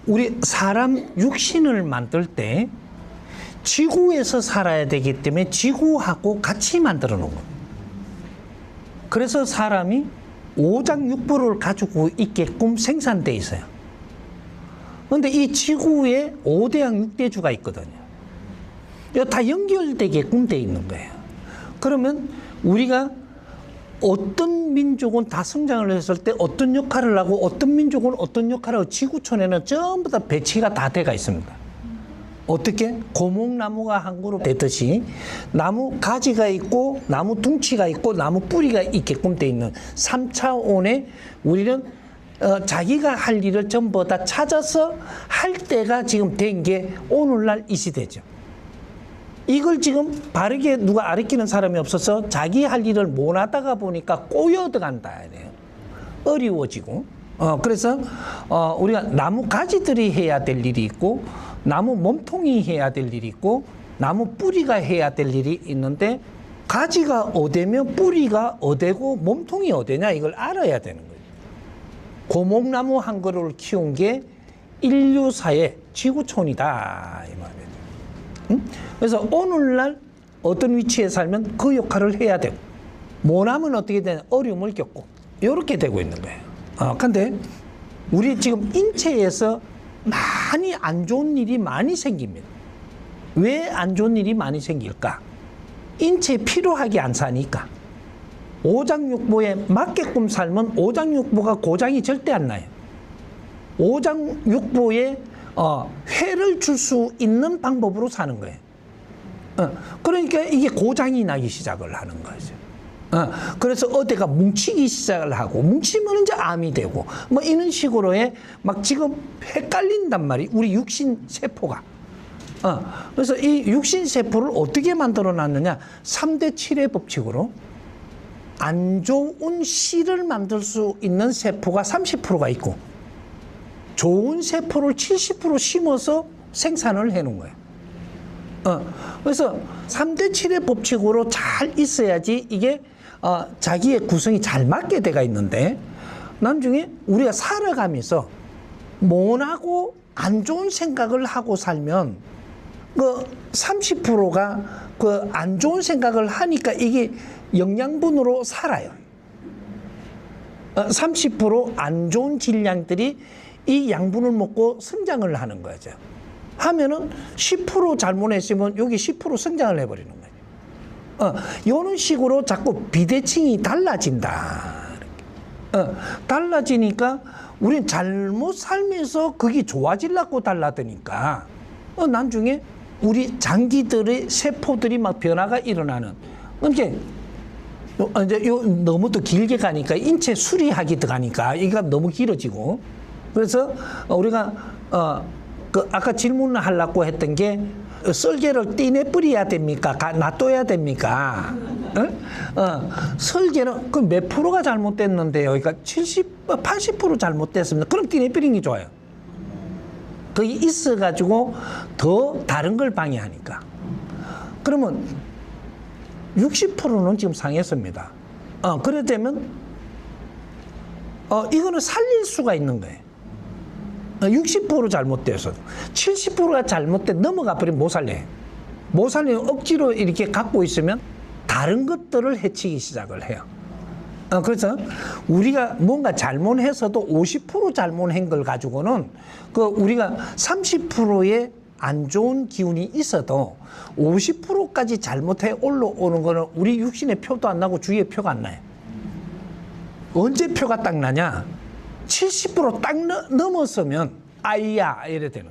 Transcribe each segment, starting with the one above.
우리 사람 육신을 만들 때 지구에서 살아야 되기 때문에 지구하고 같이 만들어 놓은 거예요. 그래서 사람이 오장육부를 가지고 있게끔 생산돼 있어요. 그런데 이 지구에 5대양 6대주가 있거든요. 이거 다 연결되게끔 돼 있는 거예요. 그러면 우리가 어떤 민족은 다 성장을 했을 때 어떤 역할을 하고 어떤 민족은 어떤 역할을 하고 지구촌에는 전부 다 배치가 다 돼가 있습니다. 어떻게? 고목나무가 한 그룹 되듯이 나무 가지가 있고 나무 둥치가 있고 나무 뿌리가 있게끔 돼 있는 3차원에 우리는 자기가 할 일을 전부 다 찾아서 할 때가 지금 된 게 오늘날 이 시대죠. 이걸 지금 바르게 누가 가르치는 사람이 없어서 자기 할 일을 못 하다가 보니까 꼬여들어간다 이래요. 어려워지고. 그래서 우리가 나무 가지들이 해야 될 일이 있고 나무 몸통이 해야 될 일이 있고 나무 뿌리가 해야 될 일이 있는데 가지가 어디면 뿌리가 어디고 몸통이 어디냐 이걸 알아야 되는 거예요. 고목나무 한 그루를 키운 게 인류사의 지구촌이다 이 말이에요. 응? 그래서 오늘날 어떤 위치에 살면 그 역할을 해야 되고 못하면 어떻게 되냐 어려움을 겪고 이렇게 되고 있는 거예요. 근데 우리 지금 인체에서 많이 안 좋은 일이 많이 생깁니다. 왜 안 좋은 일이 많이 생길까? 인체에 필요하게 안 사니까. 오장육부에 맞게끔 살면 오장육부가 고장이 절대 안 나요. 오장육부에 해를 줄 수 있는 방법으로 사는 거예요. 그러니까 이게 고장이 나기 시작을 하는 거죠. 그래서 어디가 뭉치기 시작을 하고 뭉치면 이제 암이 되고 뭐 이런 식으로 해 막 지금 헷갈린단 말이에요. 우리 육신 세포가. 그래서 이 육신 세포를 어떻게 만들어 놨느냐? 3대 7의 법칙으로 안 좋은 씨를 만들 수 있는 세포가 30%가 있고 좋은 세포를 70% 심어서 생산을 해 놓은 거예요. 그래서 3대 7의 법칙으로 잘 있어야지 이게 자기의 구성이 잘 맞게 돼가 있는데 나중에 우리가 살아가면서 모나고 안 좋은 생각을 하고 살면 그 30%가 그 안 좋은 생각을 하니까 이게 영양분으로 살아요. 30% 좋은 질량들이 이 양분을 먹고 성장을 하는 거죠. 하면은 10% 잘못했으면 여기 10% 성장을 해버리는 거예요. 이런 식으로 자꾸 비대칭이 달라진다. 달라지니까 우린 잘못 살면서 그게 좋아지려고 달라드니까 나중에 우리 장기들의 세포들이 막 변화가 일어나는. 그러니까 이제 너무 또 길게 가니까 인체 수리하기 들어가니까 이게 너무 길어지고 그래서 우리가 그 아까 질문을 하려고 했던 게 썰개를 떼내 뿌려야 됩니까? 놔둬야 됩니까? 설계는 그 몇 프로가 잘못됐는데요. 그러니까 80% 잘못됐습니다. 그럼 떼내 뿌리는 게 좋아요. 그게 있어가지고 더 다른 걸 방해하니까. 그러면 60%는 지금 상했습니다. 그러다면 이거는 살릴 수가 있는 거예요. 60% 잘못돼서 70%가 잘못돼 넘어가 버리면 못 살려요. 못 살리면 억지로 이렇게 갖고 있으면 다른 것들을 해치기 시작을 해요. 그래서 우리가 뭔가 잘못해서도 50% 잘못한 걸 가지고는 그 우리가 30%의 안 좋은 기운이 있어도 50%까지 잘못해 올라오는 거는 우리 육신의 표도 안 나고 주위의 표가 안 나요. 언제 표가 딱 나냐? 70%딱 넘었으면 아이야 이래 되는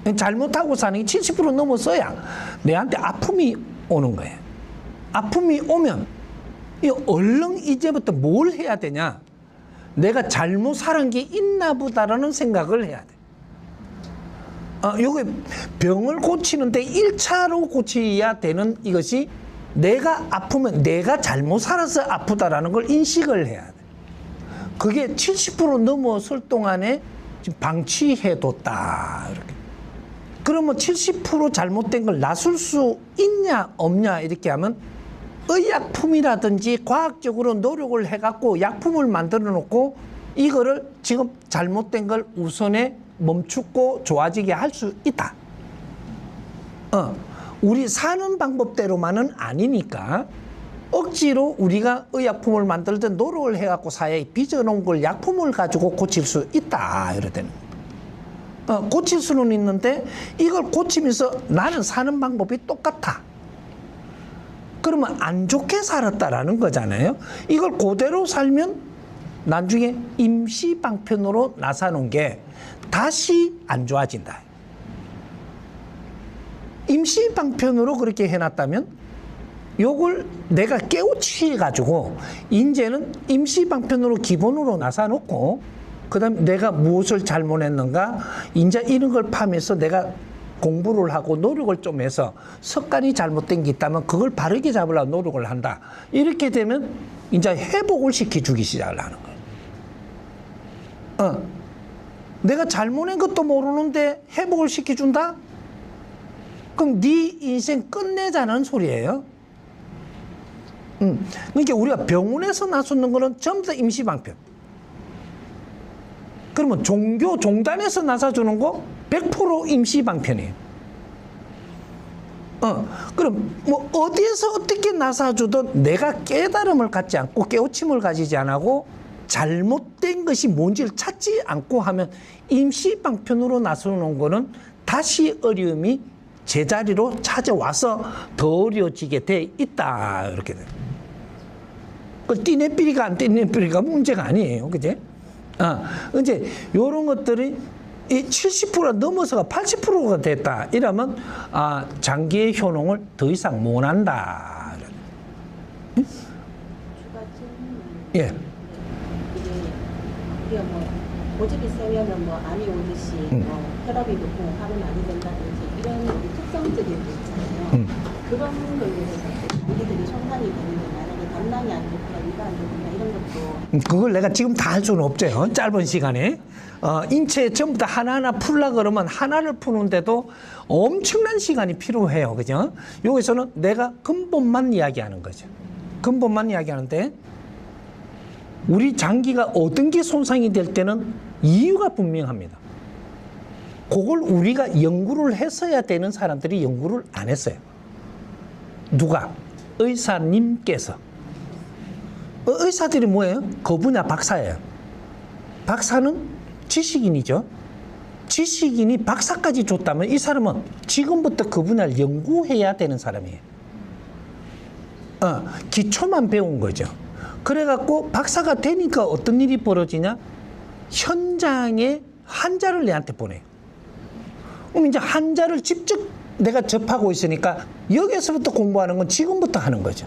거예요. 잘못하고 사는 게 70% 넘었어야 내한테 아픔이 오는 거예요. 아픔이 오면 얼른 이제부터 뭘 해야 되냐? 내가 잘못 살은 게 있나 보다라는 생각을 해야 돼. 요게 병을 고치는데 1차로 고쳐야 되는 이것이 내가 아프면 내가 잘못 살아서 아프다라는 걸 인식을 해야 돼. 그게 70% 넘어설 동안에 지금 방치해뒀다. 이렇게. 그러면 70% 잘못된 걸 나설 수 있냐 없냐 이렇게 하면 의약품이라든지 과학적으로 노력을 해갖고 약품을 만들어 놓고 이거를 지금 잘못된 걸 우선에 멈추고 좋아지게 할 수 있다. 우리 사는 방법대로만은 아니니까 억지로 우리가 의약품을 만들 때 노력을 해갖고 사회에 빚어놓은 걸 약품을 가지고 고칠 수 있다. 이러대는. 고칠 수는 있는데 이걸 고치면서 나는 사는 방법이 똑같아. 그러면 안 좋게 살았다라는 거잖아요. 이걸 그대로 살면 나중에 임시방편으로 나서는 게 다시 안 좋아진다. 임시방편으로 그렇게 해놨다면 요걸 내가 깨우치해가지고 이제는 임시방편으로 기본으로 나서놓고 그 다음에 내가 무엇을 잘못했는가 이제 이런 걸 파면서 내가 공부를 하고 노력을 좀 해서 습관이 잘못된 게 있다면 그걸 바르게 잡으려고 노력을 한다. 이렇게 되면 이제 회복을 시켜주기 시작을 하는 거예요. 내가 잘못한 것도 모르는데 회복을 시켜준다? 그럼 네 인생 끝내자는 소리예요. 그러니까 우리가 병원에서 나서는 거는 전부 다 임시방편. 그러면 종교 종단에서 나서주는 거 100% 임시방편이에요. 그럼 뭐 어디에서 어떻게 나서주든 내가 깨달음을 갖지 않고 깨우침을 가지지 않고 잘못된 것이 뭔지를 찾지 않고 하면 임시방편으로 나서는 거는 다시 어려움이 제자리로 찾아와서 더 어려워지게 돼 있다. 이렇게 돼요. 그 띠내삐리가 안 띠내삐리가 문제가 아니에요. 그제? 이제 요런 것들이 이 70%가 넘어서가 80%가 됐다. 이러면 장기의 효능을 더 이상 못 한다. 응? 예. 우리가 뭐 고집이 세면은 뭐 암이 오듯이 혈압이 높고 화가 많이 된다든지 이런 우리 특성들이 있잖아요. 그런 걸로 해서 우리들이 손상이 되는데 만약에 담낭이 안 좋거나 위가 안 좋거나 이런 것도 그걸 내가 지금 다 할 수는 없죠. 짧은 시간에. 인체 전부 다 하나하나 풀라 그러면 하나를 푸는데도 엄청난 시간이 필요해요. 그죠? 여기서는 내가 근본만 이야기하는 거죠. 근본만 이야기하는데 우리 장기가 어떤 게 손상이 될 때는 이유가 분명합니다. 그걸 우리가 연구를 했어야 되는 사람들이 연구를 안 했어요. 누가? 의사님께서. 의사들이 뭐예요? 그 분야 박사예요. 박사는 지식인이죠. 지식인이 박사까지 줬다면 이 사람은 지금부터 그 분야를 연구해야 되는 사람이에요. 기초만 배운 거죠. 그래갖고 박사가 되니까 어떤 일이 벌어지냐? 현장에 환자를 내한테 보내요. 그럼 이제 환자를 직접 내가 접하고 있으니까 여기서부터 공부하는 건 지금부터 하는 거죠.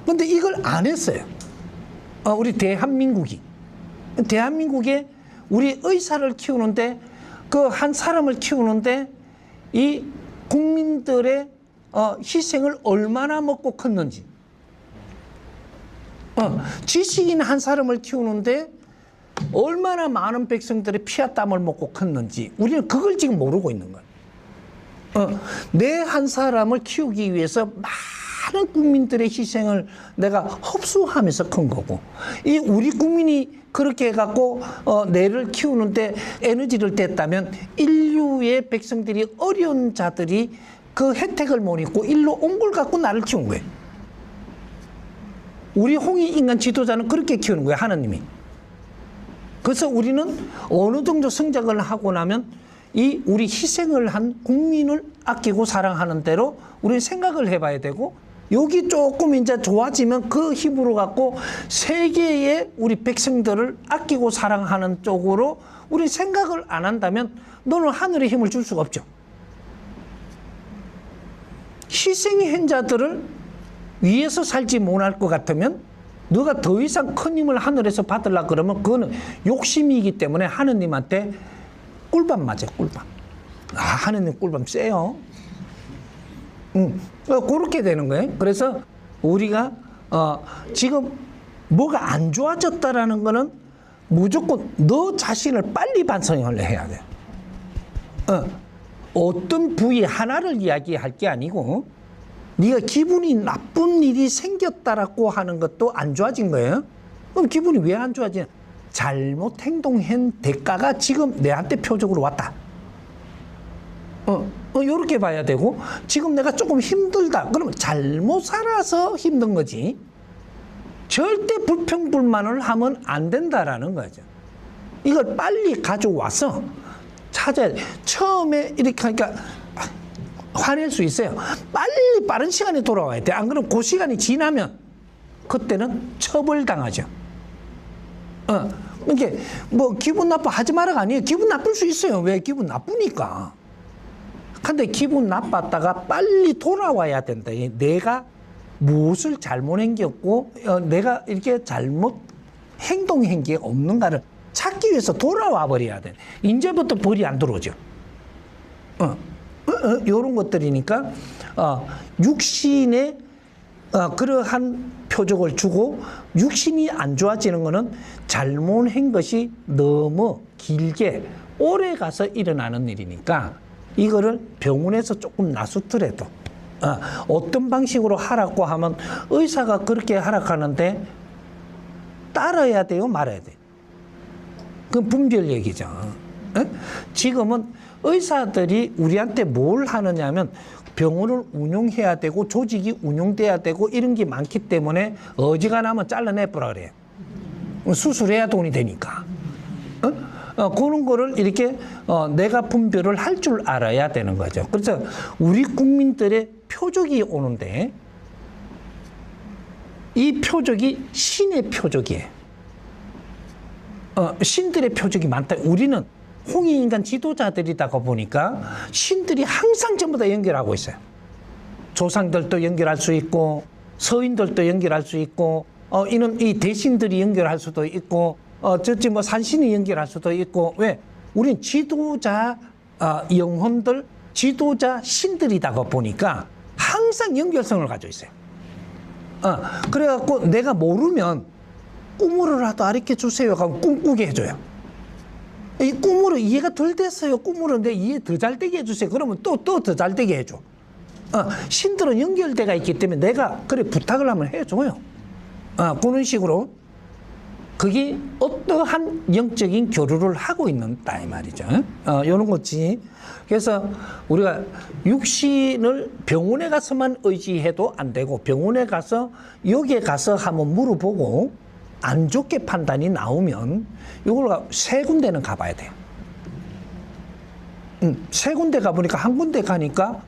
근데 이걸 안 했어요. 우리 대한민국에 우리 의사를 키우는데 그 한 사람을 키우는데 이 국민들의 희생을 얼마나 먹고 컸는지 지식인 한 사람을 키우는데 얼마나 많은 백성들의 피와 땀을 먹고 컸는지 우리는 그걸 지금 모르고 있는 거예요. 내 한 사람을 키우기 위해서 많은 국민들의 희생을 내가 흡수하면서 큰 거고 이 우리 국민이 그렇게 해갖고 내를 키우는데 에너지를 댔다면 인류의 백성들이 어려운 자들이 그 혜택을 못 입고 일로 온 걸 갖고 나를 키운 거예요. 우리 홍익 인간 지도자는 그렇게 키우는 거예요. 하나님이. 그래서 우리는 어느 정도 성장을 하고 나면 이 우리 희생을 한 국민을 아끼고 사랑하는 대로 우리는 생각을 해봐야 되고 여기 조금 이제 좋아지면 그 힘으로 갖고 세계의 우리 백성들을 아끼고 사랑하는 쪽으로 우리 생각을 안 한다면 너는 하늘의 힘을 줄 수가 없죠. 희생의 자들을 위에서 살지 못할 것 같으면 너가 더 이상 큰 힘을 하늘에서 받으려고 그러면 그거는 욕심이기 때문에 하느님한테 꿀밤 맞아요. 꿀밤. 하느님 꿀밤 세요. 그렇게 되는 거예요. 그래서 우리가 지금 뭐가 안 좋아졌다라는 거는 무조건 너 자신을 빨리 반성을 해야 돼요. 어떤 부위 하나를 이야기할 게 아니고 네가 기분이 나쁜 일이 생겼다라고 하는 것도 안 좋아진 거예요. 그럼 기분이 왜 안 좋아지냐? 잘못 행동한 대가가 지금 내한테 표적으로 왔다. 요렇게 봐야 되고, 지금 내가 조금 힘들다. 그러면 잘못 살아서 힘든 거지. 절대 불평불만을 하면 안 된다라는 거죠. 이걸 빨리 가져와서 찾아야 돼. 처음에 이렇게 하니까 화낼 수 있어요. 빨리 빠른 시간에 돌아와야 돼. 안 그러면 그 시간이 지나면 그때는 처벌당하죠. 이게 뭐 기분 나빠 하지 마라가 아니에요. 기분 나쁠 수 있어요. 왜? 기분 나쁘니까. 근데 기분 나빴다가 빨리 돌아와야 된다. 내가 무엇을 잘못 행겼고 내가 이렇게 잘못 행동한 게 없는가를 찾기 위해서 돌아와 버려야 돼. 이제부터 벌이 안 들어오죠. 이런 것들이니까 육신에 그러한 표적을 주고 육신이 안 좋아지는 것은 잘못한 것이 너무 길게 오래 가서 일어나는 일이니까 이거를 병원에서 조금 나수더라도 어떤 방식으로 하라고 하면 의사가 그렇게 하라고 따라야 돼요, 말아야 돼요? 그건 분별 얘기죠. 지금은 의사들이 우리한테 뭘 하느냐면 병원을 운영해야 되고 조직이 운영돼야 되고 이런 게 많기 때문에 어지간하면 잘라내버려 그래요. 수술해야 돈이 되니까. 그런 거를 이렇게 내가 분별을 할 줄 알아야 되는 거죠. 그래서 우리 국민들의 표적이 오는데 이 표적이 신의 표적이에요. 신들의 표적이 많다. 우리는 홍익인간 지도자들이다가 보니까 신들이 항상 전부 다 연결하고 있어요. 조상들도 연결할 수 있고 서인들도 연결할 수 있고 이는 이 대신들이 연결할 수도 있고 저지 뭐 산신이 연결할 수도 있고 왜? 우린 지도자 영혼들 지도자 신들이다가 보니까 항상 연결성을 가지고 있어요. 그래갖고 내가 모르면 꿈으로라도 가르쳐 주세요. 그럼 꿈꾸게 해줘요. 이 꿈으로 이해가 덜 됐어요. 꿈으로 내 이해 더 잘 되게 해주세요. 그러면 또 더 잘 되게 해줘. 신들은 연결대가 있기 때문에 내가 그래 부탁을 하면 해줘요. 그런 식으로 그게 어떠한 영적인 교류를 하고 있는다 이 말이죠. 이런 거지. 그래서 우리가 육신을 병원에 가서만 의지해도 안 되고 병원에 가서 여기에 가서 한번 물어보고 안 좋게 판단이 나오면 이걸 세 군데는 가봐야 돼요. 세 군데 가보니까 한 군데 가니까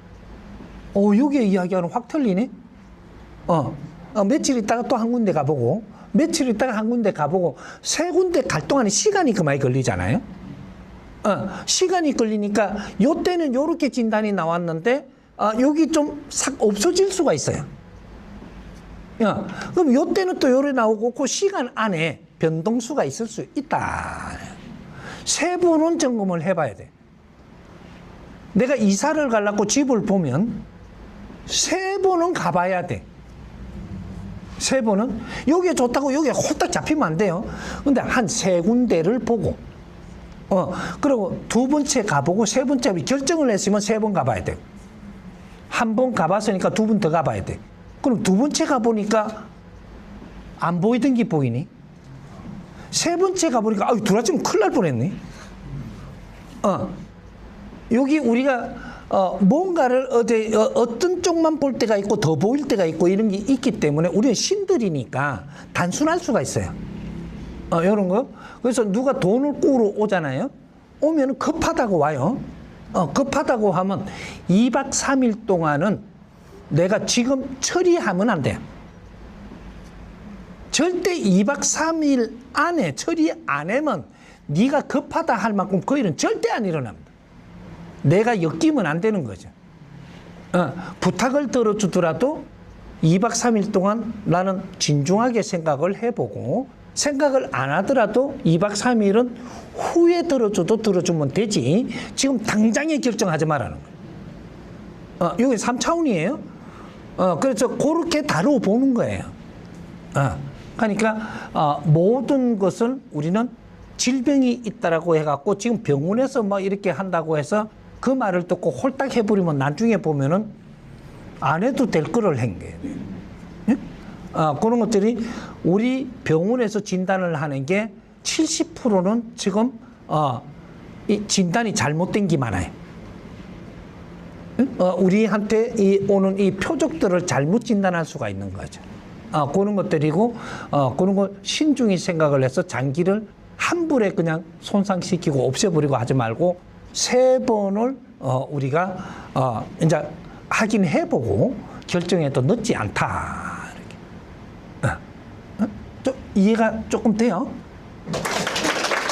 여기에 이야기하는 확 틀리네. 며칠 있다가 또 한 군데 가보고 며칠 있다가 한 군데 가보고 세 군데 갈 동안에 시간이 그만이 걸리잖아요. 시간이 걸리니까 요때는 요렇게 진단이 나왔는데 여기 좀 싹 없어질 수가 있어요. 그럼 요때는 또 요래 나오고 그 시간 안에 변동수가 있을 수 있다. 세 번은 점검을 해봐야 돼. 내가 이사를 가려고 집을 보면 세 번은 가봐야 돼. 세 번은 여기에 좋다고 여기에 홀딱 잡히면 안 돼요. 근데 한 세 군데를 보고 그리고 두 번째 가보고 세 번째 결정을 했으면 세 번 가봐야 돼. 한 번 가봤으니까 두 번 더 가봐야 돼. 그럼 두 번째 가보니까 안 보이던 게 보이니? 세 번째 가보니까 들어왔으면 큰일 날 뻔했네. 여기 우리가 뭔가를 어떤 쪽만 볼 때가 있고 더 보일 때가 있고 이런 게 있기 때문에 우리는 신들이니까 단순할 수가 있어요. 이런 거. 그래서 누가 돈을 꾸러 오잖아요. 오면 급하다고 와요. 급하다고 하면 2박 3일 동안은 내가 지금 처리하면 안 돼요. 절대 2박 3일 안에 처리 안 하면 네가 급하다 할 만큼 그 일은 절대 안 일어납니다. 내가 엮이면 안 되는 거죠. 부탁을 들어주더라도 2박 3일 동안 나는 진중하게 생각을 해보고 생각을 안 하더라도 2박 3일은 후에 들어줘도 들어주면 되지 지금 당장에 결정하지 말라는 거예요. 여기 3차원이에요. 그래서 그렇게 다뤄보는 거예요. 그러니까 모든 것을 우리는 질병이 있다라고 해갖고 지금 병원에서 뭐 이렇게 한다고 해서 그 말을 듣고 홀딱 해버리면 나중에 보면은 안 해도 될 거를 한 거예요. 그런 것들이 우리 병원에서 진단을 하는 게 70%는 지금 이 진단이 잘못된 게 많아요. 우리한테 오는 이 표적들을 잘못 진단할 수가 있는 거죠. 그런 것들이고, 그런 거 신중히 생각을 해서 장기를 한 불에 그냥 손상시키고 없애버리고 하지 말고 3번을 우리가 이제 확인해보고 결정해도 늦지 않다. 이렇게. 좀 이해가 조금 돼요?